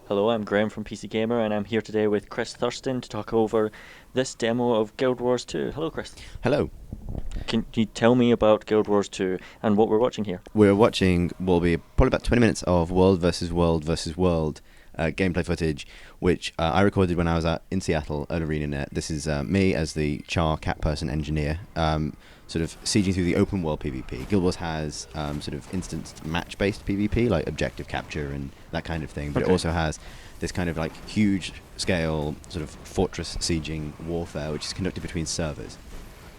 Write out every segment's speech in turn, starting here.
Hello, I'm Graham from PC Gamer, and I'm here today with Chris Thurston to talk over this demo of Guild Wars 2. Hello, Chris. Hello. Can you tell me about Guild Wars 2 and what we're watching here? We're watching, will be probably about 20 minutes of World versus World versus World gameplay footage, which I recorded when I was in Seattle at ArenaNet. This is me as the Char cat person engineer, sort of sieging through the open world PvP. Guild Wars has sort of instanced match-based PvP, like objective capture and that kind of thing, but it also has this kind of like huge scale sort of fortress sieging warfare, which is conducted between servers.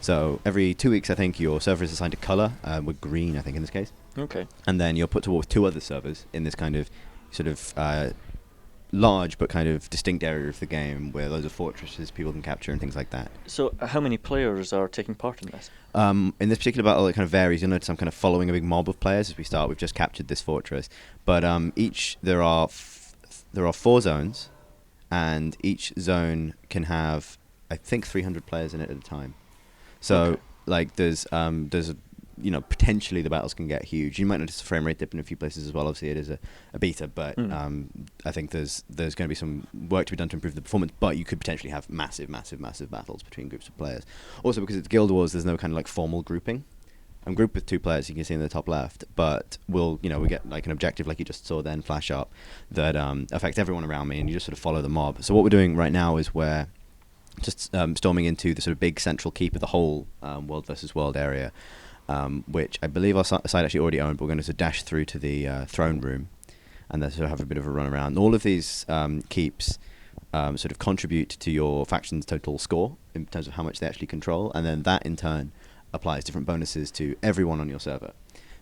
So every 2 weeks, I think, your server is assigned a colour. We're green, I think, in this case. Okay. And then you're put to war with two other servers in this kind of sort of large but kind of distinct area of the game where loads of fortresses people can capture and things like that. So how many players are taking part in this? In this particular battle, it kind of varies. You'll notice I'm kind of following a big mob of players as we start. We've just captured this fortress. But there are 4 zones, and each zone can have, I think, 300 players in it at a time. So, like, there's potentially the battles can get huge. You might notice a frame rate dip in a few places as well. Obviously, it is a beta, but I think there's going to be some work to be done to improve the performance. But you could potentially have massive battles between groups of players. Also, because it's Guild Wars, there's no kind of like formal grouping. I'm grouped with 2 players, you can see in the top left, but we get like an objective, like you just saw then flash up, that affects everyone around me, and you just sort of follow the mob. So what we're doing right now is we're just storming into the sort of big central keep of the whole World versus World area, which I believe our side actually already owned, but we're going to sort of dash through to the throne room and then sort of have a bit of a run around. And all of these keeps sort of contribute to your faction's total score in terms of how much they actually control, and then that in turn applies different bonuses to everyone on your server.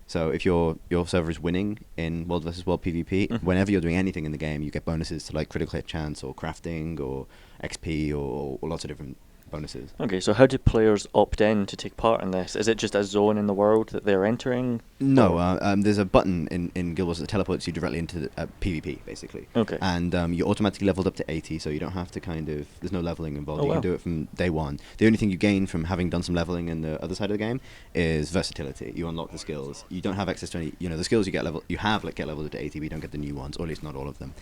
So if your server is winning in World versus World PvP, whenever you're doing anything in the game, you get bonuses to like critical hit chance or crafting or XP or lots of different bonuses. Okay, so how do players opt in to take part in this? Is it just a zone in the world that they're entering? No, there's a button in Guild Wars that teleports you directly into the, PvP, basically. Okay. And you're automatically leveled up to 80, so you don't have to there's no leveling involved. Oh, You wow. can do it from day one. The only thing you gain from having done some leveling in the other side of the game is versatility. You unlock the skills. You don't have access to any, the skills get leveled up to 80, but you don't get the new ones, or at least not all of them.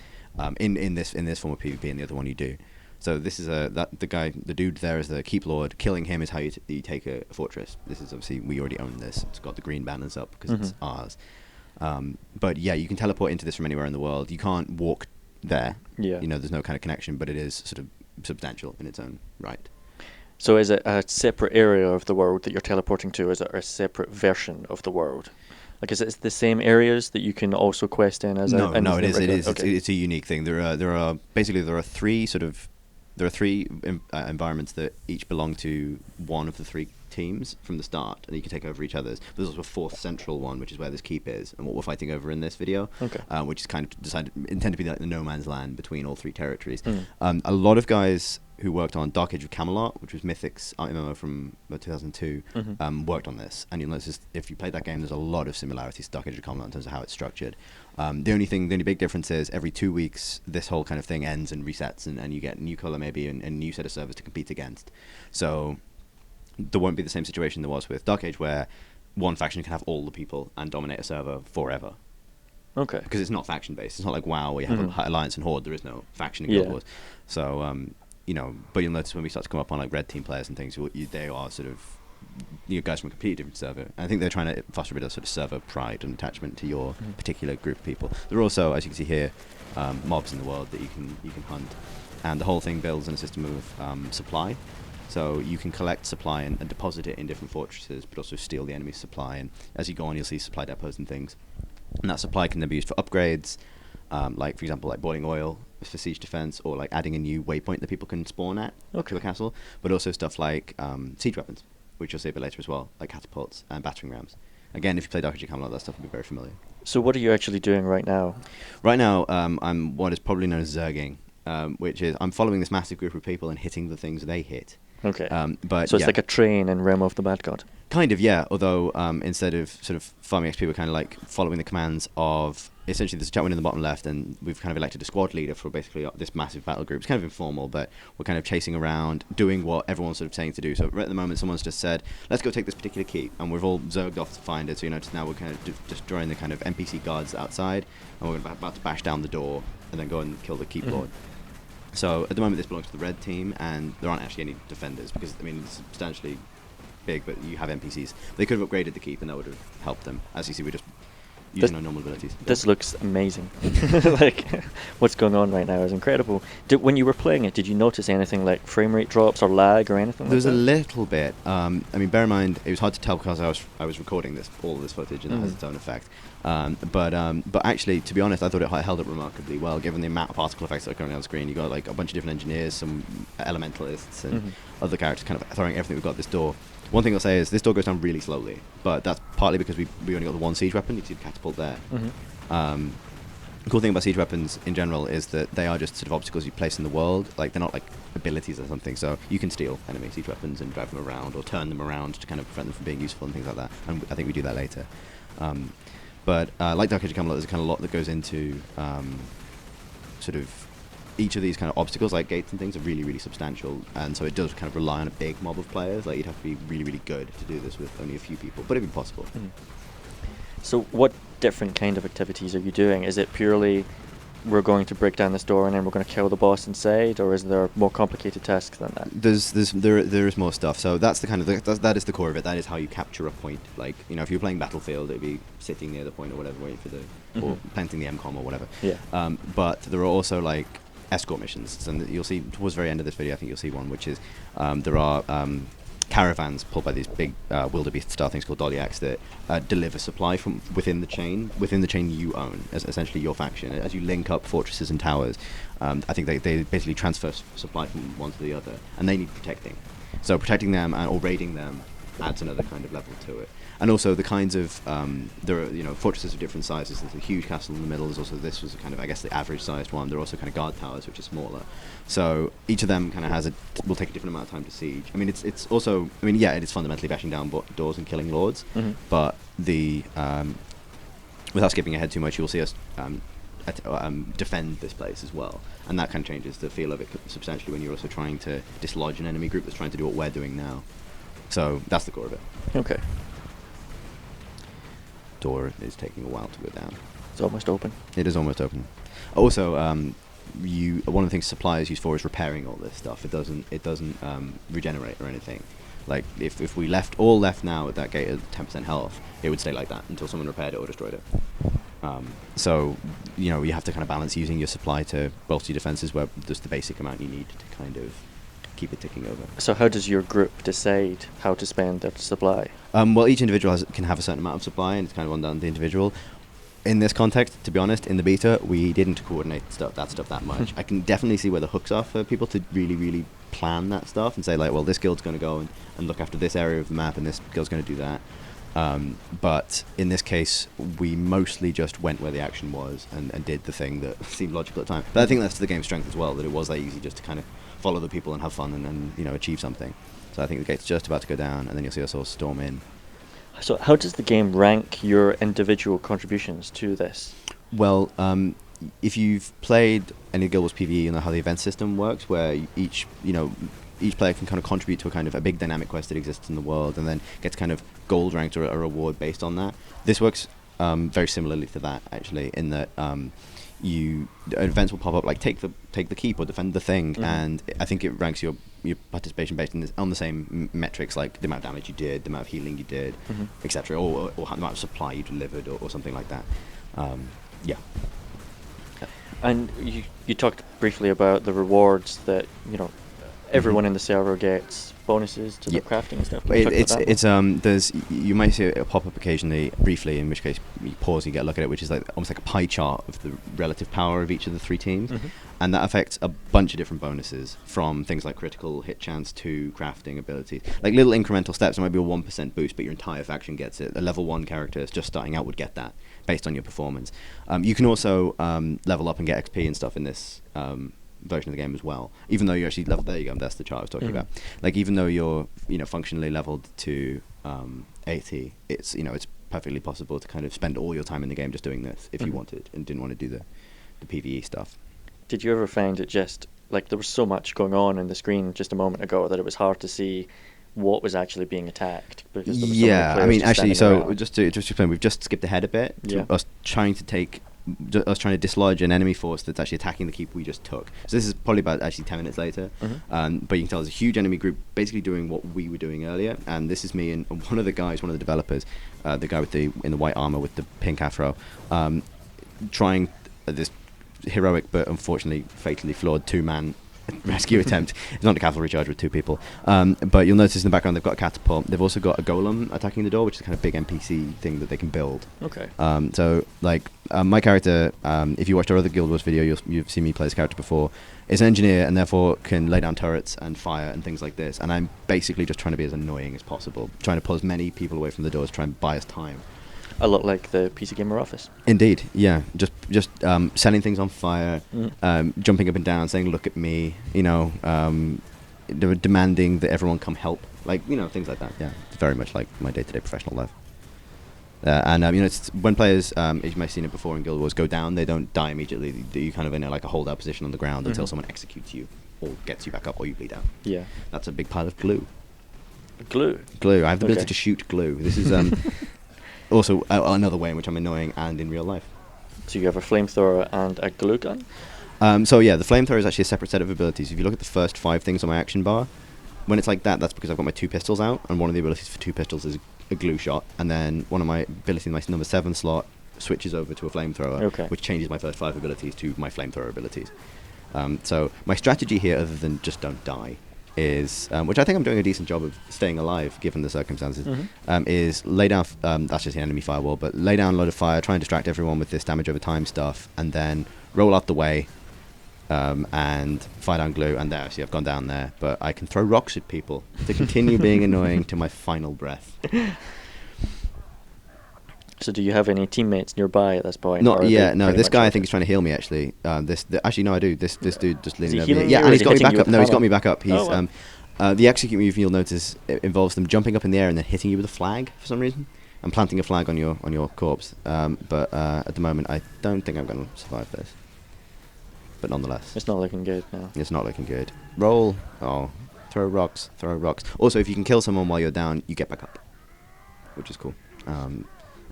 In this form of PvP, and the other one you do. So this is the dude there is the Keep Lord. Killing him is how you take a fortress. This is obviously, we already own this. It's got the green banners up because it's ours. But yeah, you can teleport into this from anywhere in the world. You can't walk there. Yeah. There's no kind of connection, but it is sort of substantial in its own right. So is it a separate area of the world that you're teleporting to? Is it a separate version of the world? Like, is it the same areas that you can also quest in as No, it is. Okay. It's a unique thing. There are three environments that each belong to one of the 3 teams from the start, and you can take over each other's. There's also a 4th central one, which is where this keep is, and what we're fighting over in this video, which is kind of intended to be like the no man's land between all 3 territories. A lot of guys who worked on Dark Age of Camelot, which was Mythic's MMO from 2002, worked on this, and you'll notice if you played that game, there's a lot of similarities to Dark Age of Camelot in terms of how it's structured. The only big difference is every 2 weeks this whole kind of thing ends and resets, and you get a new color maybe and a new set of servers to compete against. So there won't be the same situation there was with Dark Age, where one faction can have all the people and dominate a server forever. Okay. Because it's not faction based. It's not like WoW where you have Alliance and Horde. There is no faction in Guild Wars. So but you'll notice when we start to come up on like red team players and things, they are sort of guys from a completely different server. And I think they're trying to foster a bit of sort of server pride and attachment to your particular group of people. There are also, as you can see here, mobs in the world that you can hunt, and the whole thing builds on a system of supply. So you can collect supply and deposit it in different fortresses, but also steal the enemy's supply. And as you go on, you'll see supply depots and things. And that supply can then be used for upgrades, like, for example, like boiling oil for siege defense, or like adding a new waypoint that people can spawn at to a castle, but also stuff like siege weapons, which you'll see a bit later as well, like catapults and battering rams. Again, if you play Dark Age of Camelot, that stuff will be very familiar. So what are you actually doing right now? Right now, I'm what is probably known as Zerging, which is I'm following this massive group of people and hitting the things they hit. Okay. But So it's yeah, like a train in Realm of the Bad God. kind of, yeah. Although instead of sort of farming XP, we're kind of like following the commands of essentially there's a chat window in the bottom left, and we've kind of elected a squad leader for basically this massive battle group. It's kind of informal, but we're kind of chasing around, doing what everyone's sort of saying to do. So right at the moment, someone's just said, "Let's go take this particular keep," and we've all zerged off to find it. So just now we're kind of just drawing the kind of NPC guards outside, and we're about to bash down the door and then go and kill the keep lord. So at the moment, this belongs to the red team, and there aren't actually any defenders because I mean it's substantially big, but you have NPCs. They could have upgraded the keep, and that would have helped them. As you see, we're just using our normal abilities. This looks amazing. Like, what's going on right now is incredible. When you were playing it, did you notice anything like frame rate drops or lag or anything There was like a that? little bit. I mean, bear in mind, it was hard to tell because I was recording all this footage, and that has its own effect. But actually, to be honest, I thought it held up remarkably well, given the amount of particle effects that are currently on screen. You got like a bunch of different engineers, some elementalists, and other characters kind of throwing everything we've got at this door. One thing I'll say is this door goes down really slowly, but that's partly because we only got the one siege weapon. You can see the catapult there. The cool thing about siege weapons in general is that they are just sort of obstacles you place in the world. Like, they're not like abilities or something. So you can steal enemy siege weapons and drive them around or turn them around to kind of prevent them from being useful and things like that. And I think we do that later. But like Dark Age of Camelot, there's kind of a lot that goes into sort of each of these kind of obstacles, like gates and things, are really, really substantial, and so it does kind of rely on a big mob of players. Like, you'd have to be really, really good to do this with only a few people, but it'd be possible. So what different kind of activities are you doing? Is it purely we're going to break down this door and then we're going to kill the boss inside, or is there more complicated tasks than that? There is more stuff. So that's the kind of that is the core of it. That is how you capture a point. Like, if you're playing Battlefield, it'd be sitting near the point or whatever, waiting for or planting the MCOM or whatever. Yeah. But there are also like escort missions, and you'll see towards the very end of this video, I think you'll see one, which is there are caravans pulled by these big wildebeest style things called Doliacs that deliver supply from within the chain you own, as essentially your faction. As you link up fortresses and towers, I think they basically transfer supply from one to the other, and they need protecting. So protecting them or raiding them adds another kind of level to it. And also the kinds of there are fortresses of different sizes. There's a huge castle in the middle. There's also this was kind of, I guess, the average sized one. There are also kind of guard towers which are smaller. So each of them kind of will take a different amount of time to siege. I mean, it's also, I mean, yeah, it is fundamentally bashing down doors and killing lords. But without skipping ahead too much, you'll see us defend this place as well, and that kind of changes the feel of it substantially when you're also trying to dislodge an enemy group that's trying to do what we're doing now. So that's the core of it. Okay. Door is taking a while to go down. It's almost open. It is almost open. Also, one of the things supply is used for is repairing all this stuff. It doesn't regenerate or anything. Like, if we left now at that gate at 10% health, it would stay like that until someone repaired it or destroyed it. So you have to kind of balance using your supply to bolster your defenses, where just the basic amount you need to kind of keep it ticking over. So how does your group decide how to spend their supply? Well, each individual can have a certain amount of supply, and it's kind of on down to the individual. In this context, to be honest, in the beta, we didn't coordinate that much. I can definitely see where the hooks are for people to really, really plan that stuff and say, like, well, this guild's going to go and look after this area of the map, and this guild's going to do that. But in this case, we mostly just went where the action was and did the thing that seemed logical at the time. But I think that's to the game's strength as well, that it was that easy just to kind of follow the people and have fun and achieve something. So I think the gate's just about to go down, and then you'll see us all storm in. So how does the game rank your individual contributions to this? Well, if you've played any Guild Wars PvE, you know how the event system works, where each player can kind of contribute to a big dynamic quest that exists in the world, and then gets kind of gold ranked or a reward based on that. This works very similarly to that, actually, in that events will pop up like take the keep or defend the thing, and I think it ranks your participation based on the same metrics, like the amount of damage you did, the amount of healing you did, etc., or the amount of supply you delivered, or something like that. Yeah. And you talked briefly about the rewards that everyone in the server gets, bonuses to the crafting and stuff. You might see it pop up occasionally, briefly, in which case you pause, you get a look at it, which is like almost like a pie chart of the relative power of each of the three teams, and that affects a bunch of different bonuses, from things like critical hit chance to crafting abilities, like little incremental steps. It might be a 1% boost, but your entire faction gets it. A level 1 character just starting out would get that based on your performance. You can also level up and get XP and stuff in this version of the game as well. Even though you're actually leveled, there you go. That's the chart I was talking about. Like even though you're functionally leveled to 80, it's it's perfectly possible to kind of spend all your time in the game just doing this if you wanted and didn't want to do the PvE stuff. Did you ever find it just like there was so much going on in the screen just a moment ago that it was hard to see what was actually being attacked? Because there were so many players just actually, standing so around. just to explain, we've just skipped ahead a bit to Yeah. us trying to dislodge an enemy force that's actually attacking the keep we just took. So this is probably about actually 10 minutes later. But you can tell there's a huge enemy group basically doing what we were doing earlier. And this is me and one of the developers, the guy in the white armor with the pink afro, trying this heroic but unfortunately fatally flawed 2-man rescue attempt. It's not a cavalry charge with 2 people. But you'll notice in the background they've got a catapult. They've also got a golem attacking the door, which is a kind of big NPC thing that they can build. Okay. So like my character, if you watched our other Guild Wars video, you've seen me play this character before, is an engineer and therefore can lay down turrets and fire and things like this. And I'm basically just trying to be as annoying as possible, trying to pull as many people away from the doors, trying to buy us time. A lot like the PC Gamer office. Indeed, yeah. Just setting things on fire, jumping up and down, saying "Look at me," demanding that everyone come help, like things like that. Yeah, it's very much like my day-to-day professional life. It's when players, as you may have seen it before in Guild Wars, go down, they don't die immediately. You kind of in like a hold-out position on the ground until someone executes you, or gets you back up, or you bleed out. Yeah. That's a big pile of glue. Glue. Glue. I have the ability to shoot glue. This is also another way in which I'm annoying and in real life. So you have a flamethrower and a glue gun? So yeah, the flamethrower is actually a separate set of abilities. If you look at the first 5 things on my action bar, when it's like that, that's because I've got my 2 pistols out, and one of the abilities for 2 pistols is a glue shot, and then one of my abilities in my number 7 slot switches over to a flamethrower, which changes my first 5 abilities to my flamethrower abilities. So my strategy here, other than just don't die, is, which I think I'm doing a decent job of staying alive given the circumstances, is lay down, that's just the enemy firewall, but lay down a load of fire, try and distract everyone with this damage over time stuff, and then roll out the way, and fire down glue, and there, see, I've gone down there, but I can throw rocks at people to continue being annoying to my final breath. So do you have any teammates nearby at this point? Not yet, no. This guy I think is trying to heal me, actually. Actually, no, I do. This dude just leaning over me. Yeah, and he's got me back up. No, he's got me back up. He's the execute move, you'll notice, it involves them jumping up in the air and then hitting you with a flag for some reason, and planting a flag on your corpse. But at the moment, I don't think I'm going to survive this. But nonetheless, it's not looking good now. It's not looking good. Roll. Oh, throw rocks. Throw rocks. Also, if you can kill someone while you're down, you get back up, which is cool.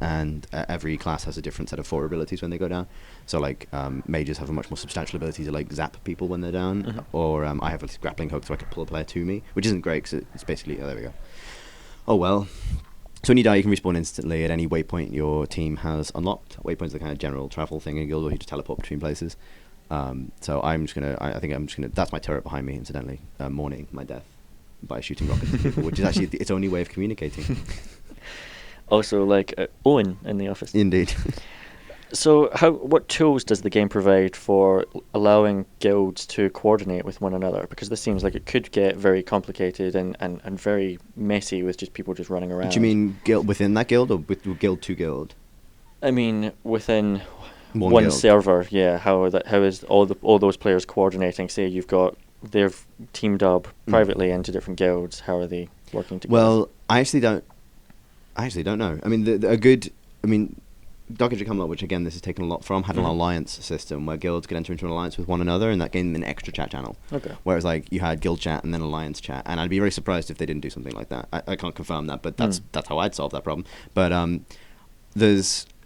And every class has a different set of 4 abilities when they go down. So like mages have a much more substantial ability to like zap people when they're down, or I have a grappling hook so I can pull a player to me, which isn't great because it's basically, there we go. Oh well. So when you die, you can respawn instantly at any waypoint your team has unlocked. Waypoint's the kind of general travel thing in Guild where you just teleport between places. So I'm just gonna, I think I'm just gonna, that's my turret behind me, incidentally, mourning my death by shooting rockets at people, which is actually its only way of communicating. Also, like Owen in the office. Indeed. So, what tools does the game provide for allowing guilds to coordinate with one another? Because this seems like it could get very complicated and very messy with just people just running around. Do you mean guild within that guild, or with guild to guild? I mean, within one guild. server, yeah. How is all those players coordinating? Say they've teamed up privately into different guilds. How are they working together? Well, I actually don't know. I mean, Dark Age of Camelot, which again this is taken a lot from, had an alliance system where guilds could enter into an alliance with one another, and that gave them an extra chat channel. Okay. Whereas like you had guild chat and then alliance chat, and I'd be very surprised if they didn't do something like that. I can't confirm that, but that's how I'd solve that problem. But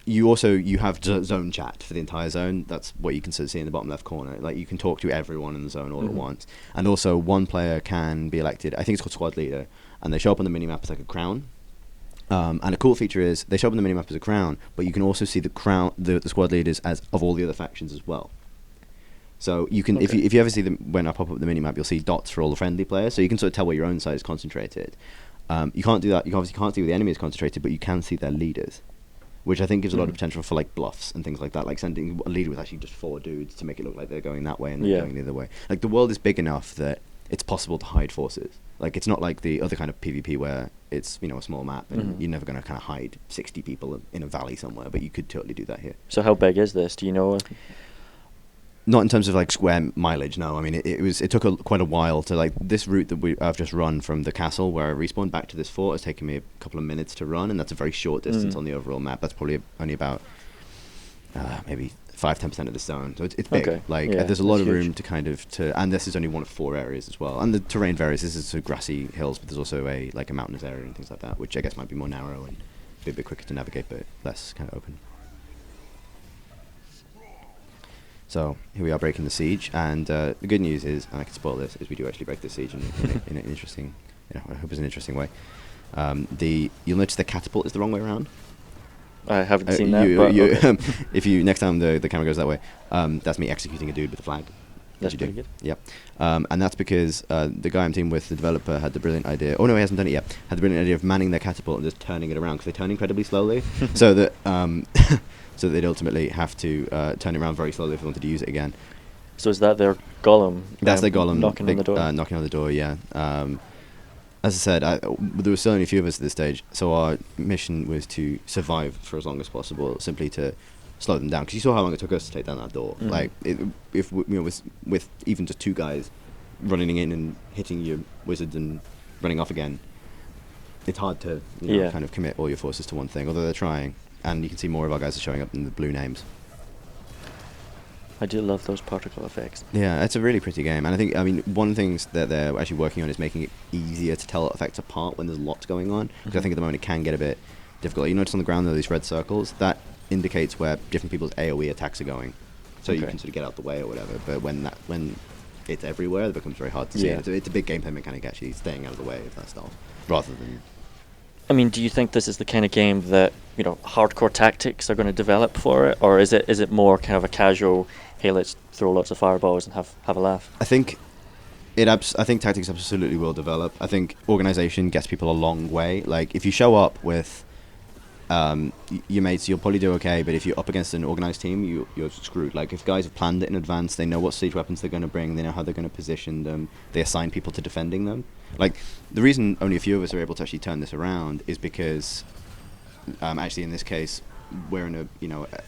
you have zone chat for the entire zone. That's what you can sort of see in the bottom left corner. Like you can talk to everyone in the zone all at once, and also one player can be elected. I think it's called squad leader, and they show up on the minimap as like a crown. And a cool feature is they show up on the minimap as a crown, but you can also see the squad leaders as of all the other factions as well. So you can, if you ever see them when I pop up the minimap, you'll see dots for all the friendly players. So you can sort of tell where your own side is concentrated. You can't do that. You obviously can't see where the enemy is concentrated, but you can see their leaders, which I think gives a lot of potential for like bluffs and things like that. Like sending a leader with actually just 4 dudes to make it look like they're going that way and they're going the other way. Like the world is big enough that it's possible to hide forces. Like it's not like the other kind of PvP where it's a small map and you're never going to kind of hide 60 people in a valley somewhere, but you could totally do that here. So how big is this? Do you know? Not in terms of like square mileage, no. I mean, it took quite a while to like this route that I've just run from the castle where I respawned back to this fort has taken me a couple of minutes to run, and that's a very short distance on the overall map. That's probably only about maybe 5-10% of the zone, so it's big. Okay. Like Yeah, there's a lot that's of room huge. to and this is only one of 4 areas as well, and the terrain varies. This is sort of grassy hills, but there's also a mountainous area and things like that, which I guess might be more narrow and be a bit quicker to navigate, but less kind of open. So here we are breaking the siege, and the good news is, and I can spoil this, is we do actually break the siege in an interesting, I hope it's an interesting way. You'll notice the catapult is the wrong way around. I haven't seen that, but okay. If you next time the camera goes that way, that's me executing a dude with a flag. That's pretty good. Yep. And that's because the guy I'm teaming with, the developer, had the brilliant idea. Oh no, he hasn't done it yet. Had the brilliant idea of manning their catapult and just turning it around because they turn incredibly slowly, so that so they'd ultimately have to turn it around very slowly if they wanted to use it again. So is that their golem? That's their golem knocking on the door. Knocking on the door. Yeah. As I said, there were so only a few of us at this stage, so our mission was to survive for as long as possible, simply to slow them down. Because you saw how long it took us to take down that door. Mm. Like, with even just 2 guys running in and hitting your wizards and running off again, it's hard to kind of commit all your forces to one thing. Although they're trying, and you can see more of our guys are showing up in the blue names. I do love those particle effects. Yeah, it's a really pretty game, and I think, one of the things that they're actually working on is making it easier to tell effects apart when there's lots going on, because I think at the moment it can get a bit difficult. You notice on the ground there are these red circles, that indicates where different people's AoE attacks are going, so you can sort of get out the way or whatever, but when it's everywhere, it becomes very hard to see. It's a big gameplay mechanic actually, staying out of the way of that stuff, rather than... I mean, do you think this is the kind of game that, hardcore tactics are going to develop for it, or is it more kind of a casual, hey, let's throw lots of fireballs and have a laugh? I think tactics absolutely will develop. I think organization gets people a long way. Like, if you show up with your mates, you'll probably do okay, but if you're up against an organized team, you're screwed. Like, if guys have planned it in advance, they know what siege weapons they're going to bring, they know how they're going to position them, they assign people to defending them. Like, the reason only a few of us are able to actually turn this around is because actually in this case we're in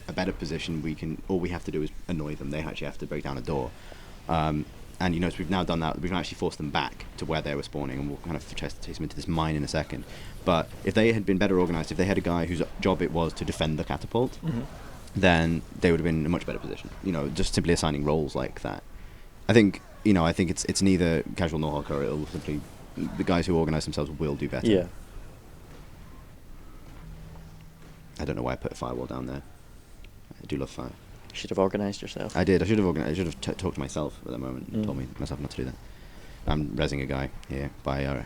a better position. All we have to do is annoy them. They actually have to break down a door, and so we've now done that. We can actually force them back to where they were spawning, and we'll kind of chase them into this mine in a second. But if they had been better organized, if they had a guy whose job it was to defend the catapult, then they would have been in a much better position. Just simply assigning roles like that. I think it's neither casual nor hardcore. It'll simply, the guys who organize themselves will do better. Yeah. I don't know why I put a firewall down there. I do love fire. You should have organized yourself. I did. I should have talked to myself at that moment and told myself not to do that. I'm rezzing a guy here by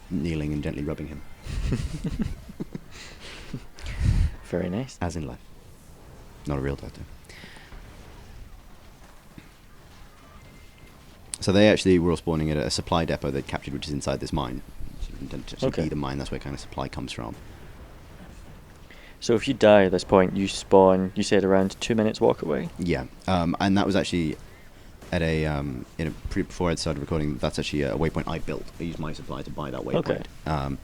kneeling and gently rubbing him. Very nice. As in life. Not a real doctor. So they actually were all spawning at a supply depot they'd captured, which is inside this mine. Be the mine, that's where kind of supply comes from. So if you die at this point, you spawn, you said around 2 minutes walk away? Yeah, and that was actually at before I'd started recording, that's actually a waypoint I built. I used my supply to buy that waypoint. Okay.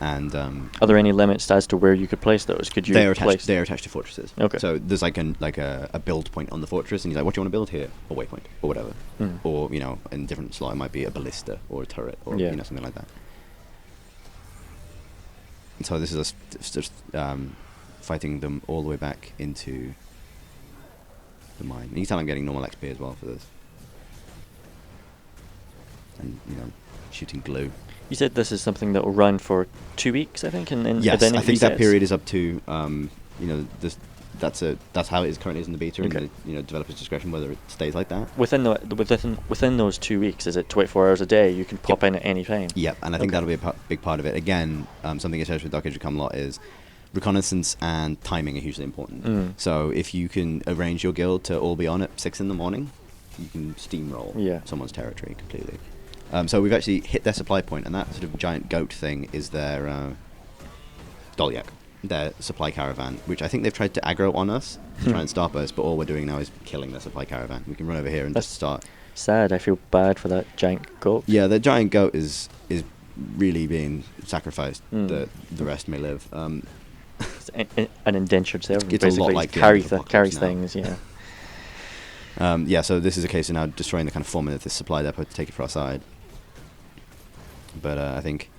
Are there any limits as to where you could place those? Could you They are attached to fortresses. Okay. So there's a build point on the fortress, and he's like, what do you want to build here? A waypoint, or whatever. Or, in different slot, it might be a ballista, or a turret, or, something like that. And so this is us just fighting them all the way back into the mine. And you can tell I'm getting normal XP as well for this. And, shooting glue. You said this is something that will run for 2 weeks, I think, and yes, then I think that resets. period is up to that's how it is currently in the beta, Okay. and the developer's discretion whether it stays like that. Within those 2 weeks, is it 24 hours a day? You can pop in at any time. Yeah, and I think that'll be a big part of it. Again, something especially with Dark Age of Camelot is reconnaissance and timing are hugely important. So if you can arrange your guild to all be on at 6 in the morning, you can steamroll someone's territory completely. So we've actually hit their supply point, and that sort of giant goat thing is their Dolyak, their supply caravan, which I think they've tried to aggro on us to try and stop us, but all we're doing now is killing their supply caravan. We can run over here and just start. Sad. I feel bad for that giant goat. Yeah, the giant goat is really being sacrificed. The rest may live. It's an indentured servant. It's a lot basically like the carries end of Apocalypse now. things. Yeah. Yeah, so this is a case of now destroying the kind of forming of this supply depot to take it for our side. But I think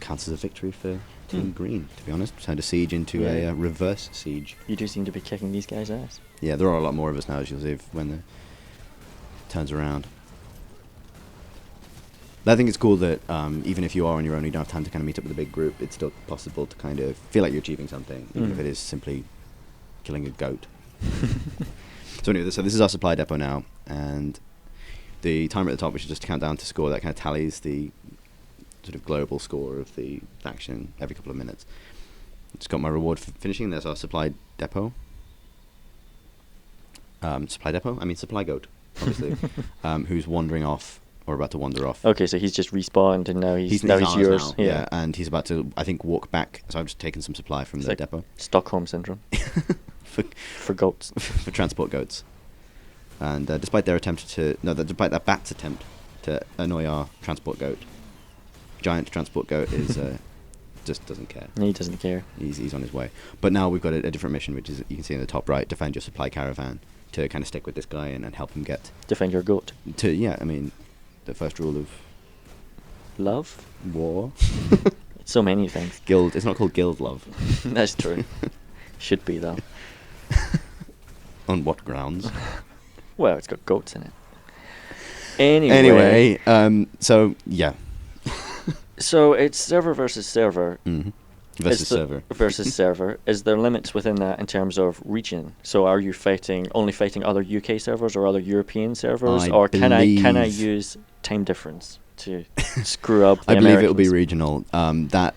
counts as a victory for Team Green, to be honest. Turned a siege into a reverse siege. You do seem to be kicking these guys' ass. Yeah, there are a lot more of us now, as you'll see when it turns around. I think it's cool that even if you are on your own, you don't have time to kind of meet up with a big group, it's still possible to kind of feel like you're achieving something, even if it is simply killing a goat. So anyway, so this is our supply depot now, and the timer at the top, which is just to count down to score, that kind of tallies the sort of global score of the faction every couple of minutes. Just got my reward for finishing. There's our supply depot. Supply goat, obviously, who's wandering off, or about to wander off. Okay, so he's just respawned, and now he's ours yours. Now, yeah, and he's about to, I think, walk back. So I've just taken some supply from the depot. Stockholm syndrome. For goats. For transport goats. And despite their that bat's attempt to annoy our transport goat, giant transport goat is just doesn't care. He doesn't care. He's on his way. But now we've got a different mission, which is, you can see in the top right, defend your supply caravan, to kind of stick with this guy and help him get... Defend your goat. The first rule of... Love? War. So many things. Guild. It's not called guild love. That's true. Should be, though. On what grounds? Well, it's got goats in it. Anyway, so, yeah. So it's server versus server. Mm-hmm. Versus server. Versus server. Is there limits within that in terms of region? So are you only fighting other UK servers or other European servers? Or can I use time difference to screw up the I believe it will be Americans? regional. That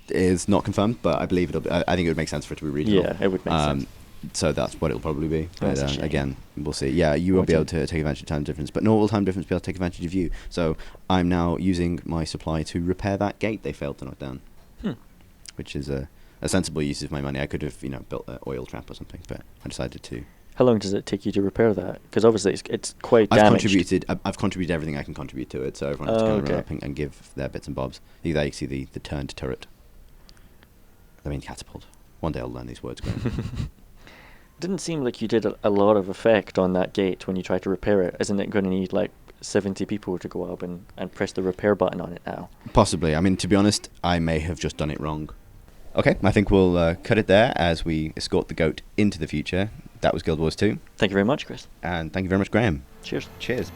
is not confirmed, but I believe it'll be, I think it would make sense for it to be regional. Yeah, it would make sense. So that's what it'll probably be. That's a But shame. again, we'll see. Yeah, you won't be able to take advantage of time difference, but nor will time difference be able to take advantage of you. So I'm now using my supply to repair that gate they failed to knock down, which is a sensible use of my money. I could have, built an oil trap or something, but I decided to. How long does it take you to repair that? Because obviously it's quite I've damaged. contributed everything I can contribute to it, so everyone has to kind of run up and give their bits and bobs. There you see the turned turret. Catapult. One day I'll learn these words. Didn't seem like you did a lot of effect on that gate when you tried to repair it. Isn't it going to need like 70 people to go up and press the repair button on it now? Possibly. To be honest, I may have just done it wrong. Okay, I think we'll cut it there as we escort the goat into the future. That was Guild Wars 2. Thank you very much, Chris. And thank you very much, Graham. Cheers. Cheers.